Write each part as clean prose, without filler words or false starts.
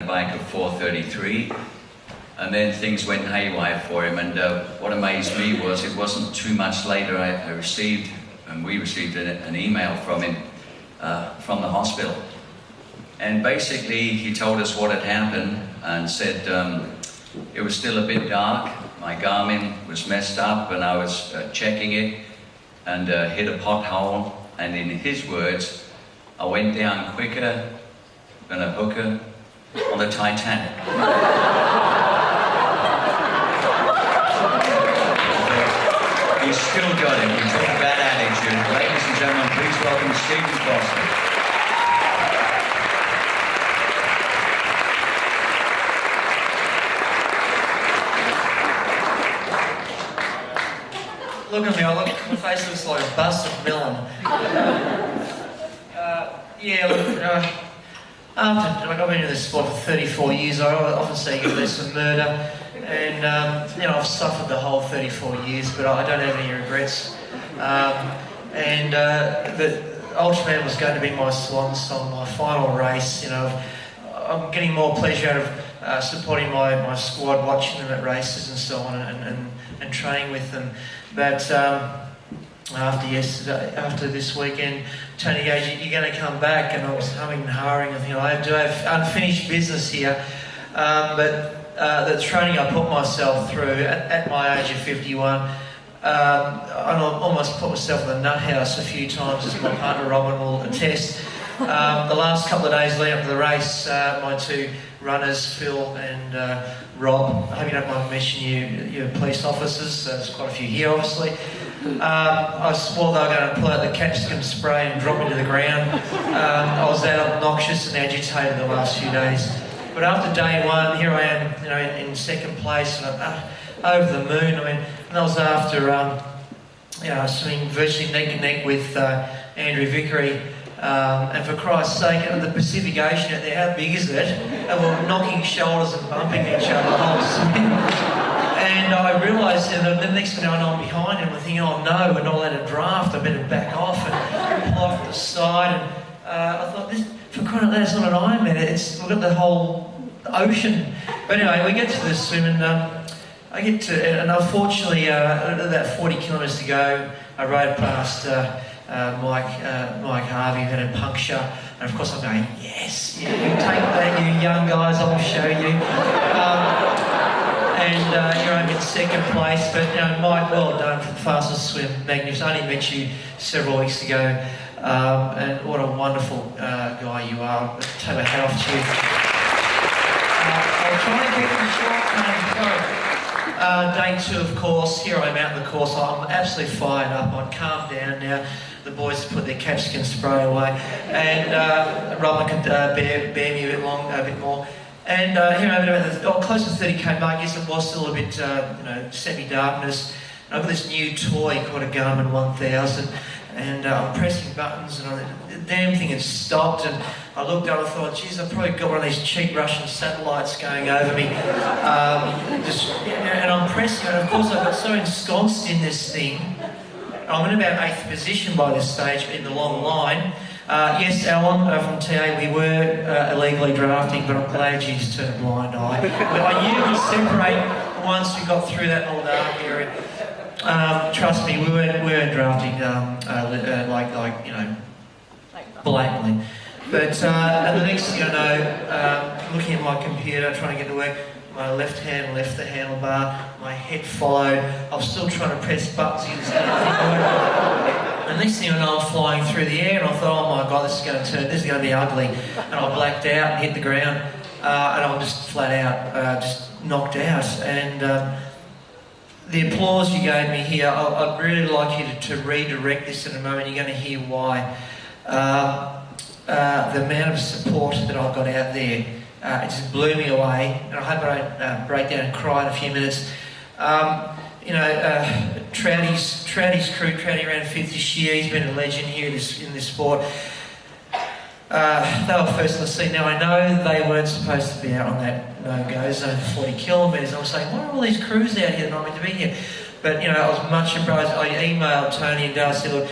bike of 4:33, and then things went haywire for him. And what amazed me was it wasn't too much later we received an email from him from the hospital. And basically he told us what had happened and said it was still a bit dark. My Garmin was messed up and I was checking it and hit a pothole. And in his words, I went down quicker than a hooker on the Titanic. He's still got it. We talk about attitude. Ladies and gentlemen, please welcome Stephen Foster. Look at me, my face looks like a busted melon. I've been in this sport for 34 years. I often say there's some murder, and I've suffered the whole 34 years, but I don't have any regrets. The Ultraman was going to be my swan song, my final race. I'm getting more pleasure out of supporting my squad, watching them at races and so on, and training with them. But after this weekend, Tony goes, "You're going to come back," and I was humming and hawing and thinking, I do have unfinished business here. But the training I put myself through at my age of 51, I almost put myself in the nut house a few times, as my partner Robin will attest. The last couple of days leading up to the race, my two runners, Phil and Rob, I hope you don't mind mentioning your police officers, there's quite a few here obviously. I swore they were going to pull out the capsicum spray and drop me to the ground. I was that obnoxious and agitated the last few days. But after day one, here I am, in second place, and I'm over the moon. And that was after, swimming virtually neck and neck with Andrew Vickery. And for Christ's sake, the Pacific Ocean out there, how big is it? And we're knocking shoulders and bumping each other the whole swim. And I realised that the next thing I know, I'm behind him. I'm thinking, oh no, we're not allowed to draft. I better back off and pull off to the side. And I thought, for crying out loud, it's not an Ironman. We've got the whole ocean. But anyway, we get to the swim, and and unfortunately, about 40 kilometres to go, I rode past Mike Harvey, who had a puncture, and of course I'm going, yes, you take that, you young guys, I'll show you. I'm in second place, but Mike, well done for the fastest swim, magnificent. I only met you several weeks ago, and what a wonderful guy you are. I'll take my hat off to you. I'll try and keep it short. Day 2, of course. Here I am out in the course. I'm absolutely fired up. I'm calmed down now. The boys have put their capsicum spray away, and Robin can bear me a bit more. And here I'm at the close to 30k mark. Yes, it was still a bit, semi-darkness. And I've got this new toy called a Garmin 1000, and I'm pressing buttons, and the damn thing had stopped. And I looked up and thought, geez, I've probably got one of these cheap Russian satellites going over me. And I'm pressing, and of course I got so ensconced in this thing. I'm in about 8th position by this stage in the long line. Yes, Alan from TA, we were illegally drafting, but I'm glad you just turned a blind eye. But I knew we'd separate once we got through that little dark area. Trust me, we weren't drafting blatantly. But the next thing I know, looking at my computer, trying to get to work, my left hand left the handlebar, my head followed. I was still trying to press buttons. And next thing I know, I'm flying through the air, and I thought, oh my God, this is going to be ugly. And I blacked out and hit the ground, and I'm just flat out, just knocked out. And the applause you gave me here, I'd really like you to redirect this in a moment. You're going to hear why. The amount of support that I got out there, it just blew me away, and I hope I don't break down and cry in a few minutes. Trouty's crew, Trouty ran 5th this year. He's been a legend here in this sport. They were first on the scene. Now, I know they weren't supposed to be out on that no-go zone for 40 kilometres. I was saying, why are all these crews out here that are not meant to be here? But, I was much surprised. I emailed Tony and Dale, said, look,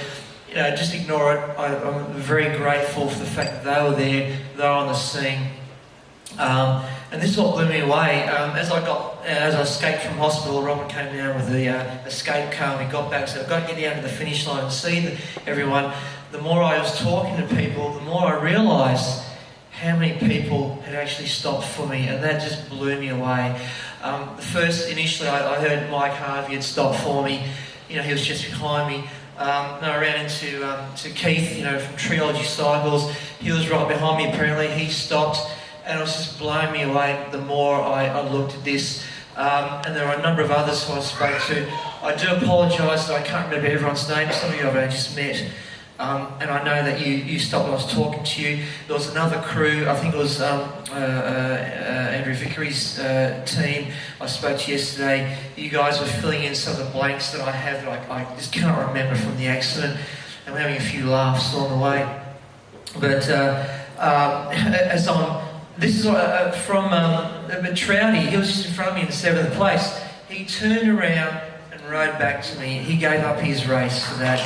just ignore it. I'm very grateful for the fact that they were there, they were on the scene. And this is what blew me away. As I escaped from hospital, Robin came down with the escape car and we got back. So I've got to get down to the finish line and see everyone. The more I was talking to people, the more I realised how many people had actually stopped for me, and that just blew me away. Initially I heard Mike Harvey had stopped for me. He was just behind me. Then I ran into to Keith, from Trilogy Cycles. He was right behind me apparently. He stopped, and it was just blowing me away the more I looked at this. And there were a number of others who I spoke to. I do apologise that I can't remember everyone's name. Some of you I've only just met. And I know that you stopped when I was talking to you. There was another crew, I think it was Andrew Vickery's team I spoke to yesterday. You guys were filling in some of the blanks that I have that I just cannot remember from the accident. And we're having a few laughs along the way. But this is from Trouty. He was just in front of me in the 7th place. He turned around and rode back to me. He gave up his race for that.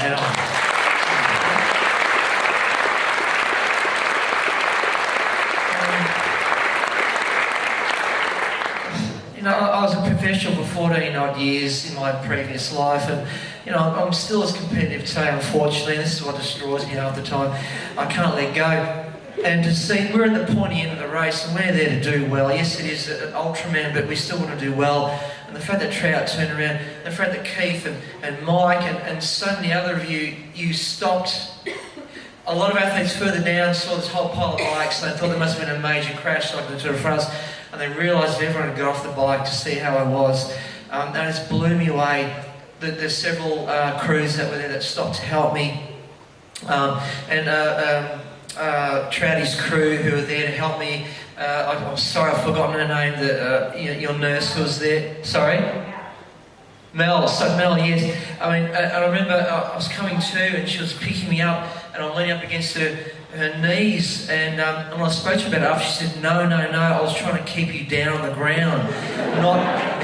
And I was a professional for 14 odd years in my previous life, and I'm still as competitive today, unfortunately. And this is what destroys me half the time. I can't let go. And to see, we're at the pointy end of the race, and we're there to do well. Yes, it is an Ultraman, but we still want to do well. And the fact that Trout turned around, the fact that Keith and Mike and so many other of you stopped. A lot of athletes further down saw this whole pile of bikes, and they thought there must have been a major crash like the Tour de France. And they realised that everyone had got off the bike to see how I was. And it just blew me away. There's several crews that were there that stopped to help me. Trouty's crew who were there to help me. I'm sorry, I've forgotten her name, your nurse who was there. Sorry? Mel, yes. I remember I was coming to and she was picking me up and I'm leaning up against her knees, and when I spoke to her about it after, she said, no, I was trying to keep you down on the ground.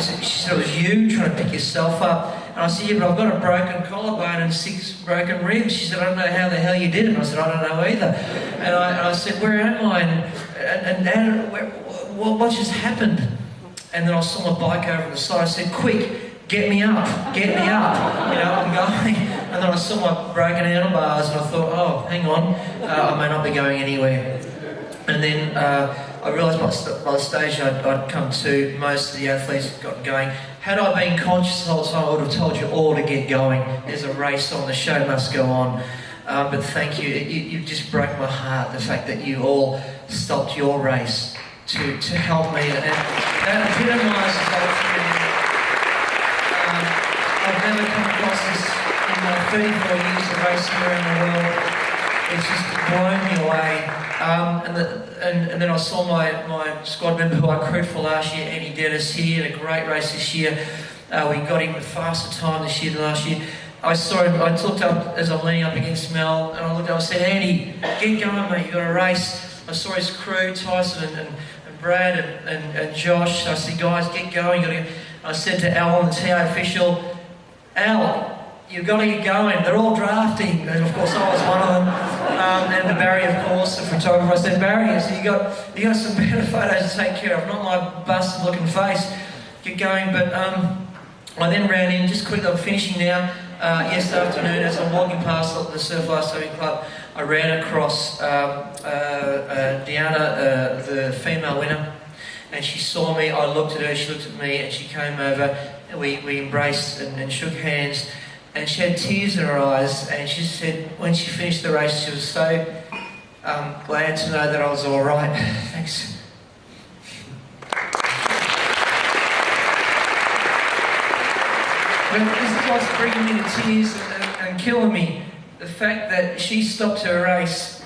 She said, it was you trying to pick yourself up. And I said, yeah, but I've got a broken collarbone and 6 broken ribs. She said, I don't know how the hell you did it. And I said, I don't know either. And I said, where am I? And what just happened? And then I saw my bike over the side. I said, quick, get me up. I'm going. And then I saw my broken handlebars and I thought, oh, hang on, I may not be going anywhere. And then I realised by the stage I'd come to, most of the athletes had gotten going. Had I been conscious the whole time, I would have told you all to get going. There's a race on, the show must go on. But thank you. You just broke my heart, the fact that you all stopped your race to help me. And that epitomises Ultraman. I've never come across this in my 34 years of racing around the world. It's just blown me away. And then I saw my squad member who I crewed for last year, Andy Dennis, here in a great race this year. We got him a faster time this year than last year. I saw him, I looked up as I'm leaning up against Mel, and I looked up and said, Andy, get going mate, you've got a race. I saw his crew, Tyson and Brad and Josh. I said, guys, get going. I said to Al, the TA official, Al, you've got to get going. They're all drafting. And of course I was one of them. And Barry, of course, the photographer. I said, Barry, I said, you got some better photos to take care of, not my busted looking face. Get going. But I then ran in, just quickly, I'm finishing now. Yesterday afternoon, as I'm walking past the Surf Lifesaving Club, I ran across Deanna, the female winner, and she saw me. I looked at her, she looked at me, and she came over, and we embraced and shook hands, and she had tears in her eyes, and she said when she finished the race, she was so glad to know that I was all right. Thanks. But this is what's bringing me to tears and killing me. The fact that she stopped her race,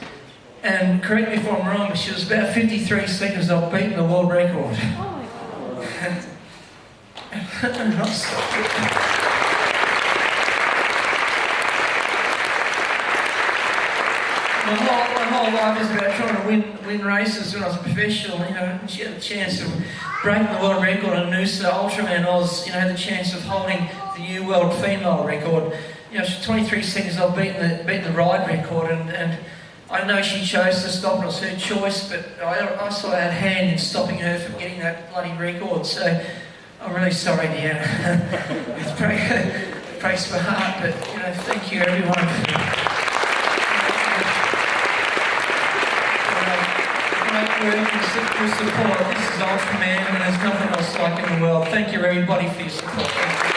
and correct me if I'm wrong, but she was about 53 seconds off beating the world record. And I stopped it. My whole life is about trying to win races when I was a professional. And she had a chance of breaking the world record on Noosa Ultraman Oz. Had the chance of holding the new world female record. She's 23 seconds off beating the ride record, and I know she chose to stop, and it was her choice, but I sort of had a hand in stopping her from getting that bloody record. So I'm really sorry, Deanna. It breaks my heart, but thank you everyone for your support. This is Ultraman, and there's nothing else like in the world. Thank you everybody for your support.